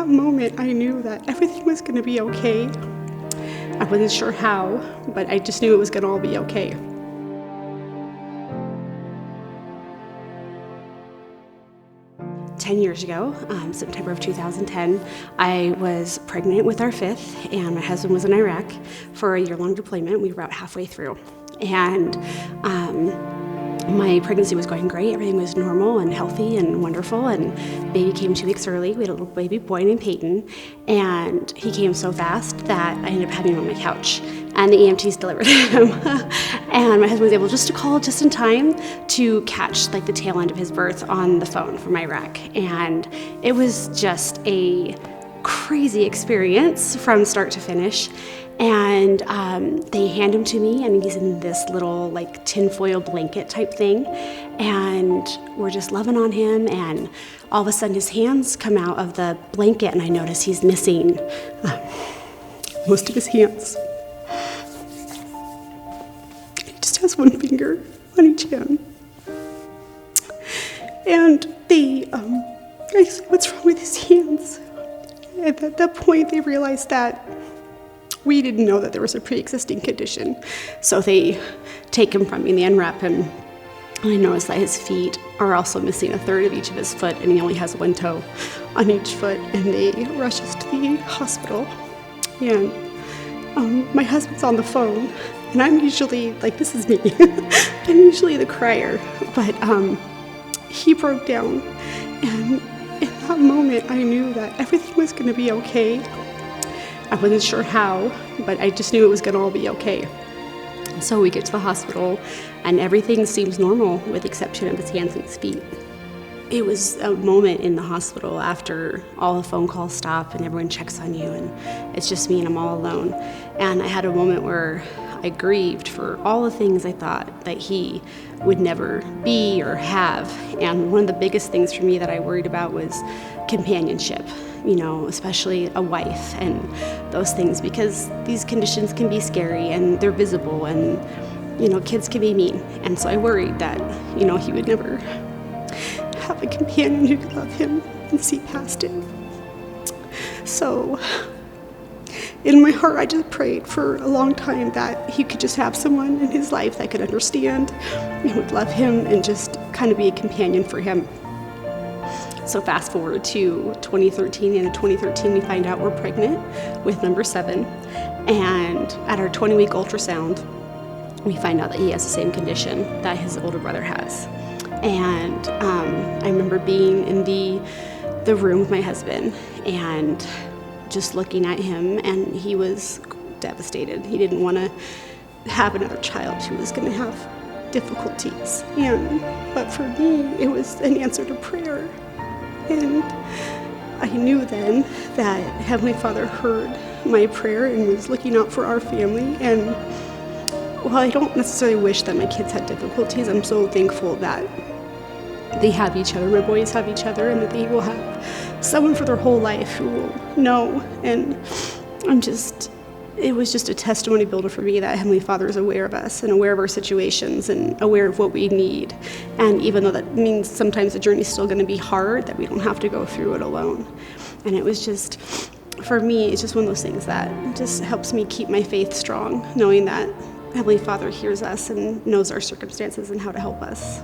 that moment, I knew that everything was going to be okay. I wasn't sure how, but I just knew it was going to all be okay. Ten years ago, September of 2010, I was pregnant with our fifth, and my husband was in Iraq for a year-long deployment. We were about halfway through, and my pregnancy was going great. Everything was normal and healthy and wonderful, and baby came 2 weeks early. We had a little baby boy named Peyton, and he came so fast that I ended up having him on my couch, and the EMTs delivered him. And my husband was able just to call just in time to catch the tail end of his birth on the phone from Iraq. And it was just a crazy experience from start to finish. And they hand him to me, and he's in this little tinfoil blanket type thing, and we're just loving on him, and all of a sudden his hands come out of the blanket, and I notice he's missing most of his hands. He just has one finger on each hand. And I said, "What's wrong with his hands?" And at that point they realized that we didn't know that there was a pre-existing condition. So they take him from me and they unwrap him. And I noticed that his feet are also missing a third of each of his foot, and he only has one toe on each foot. And they rush us to the hospital. And my husband's on the phone, and I'm usually, this is me, I'm usually the crier. But he broke down, and in that moment I knew that everything was gonna be okay. I wasn't sure how, but I just knew it was going to all be okay. So we get to the hospital, and everything seems normal with the exception of his hands and his feet. It was a moment in the hospital after all the phone calls stop and everyone checks on you, and it's just me and I'm all alone. And I had a moment where I grieved for all the things I thought that he would never be or have. And one of the biggest things for me that I worried about was companionship, especially a wife and those things, because these conditions can be scary and they're visible, and, kids can be mean. And so I worried that, he would never have a companion who could love him and see past it. So in my heart, I just prayed for a long time that he could just have someone in his life that could understand and would love him and just kind of be a companion for him. So fast forward to 2013, and in 2013 we find out we're pregnant with number 7, and at our 20-week ultrasound, we find out that he has the same condition that his older brother has. And I remember being in the room with my husband and just looking at him, and he was devastated. He didn't want to have another child who was going to have difficulties. But for me, it was an answer to prayer. And I knew then that Heavenly Father heard my prayer and was looking out for our family. And while I don't necessarily wish that my kids had difficulties, I'm so thankful that they have each other, my boys have each other, and that they will have someone for their whole life who will know. And it was just a testimony builder for me that Heavenly Father is aware of us and aware of our situations and aware of what we need. And even though that means sometimes the journey's still going to be hard, that we don't have to go through it alone. And it was just, for me, it's just one of those things that just helps me keep my faith strong, knowing that Heavenly Father hears us and knows our circumstances and how to help us.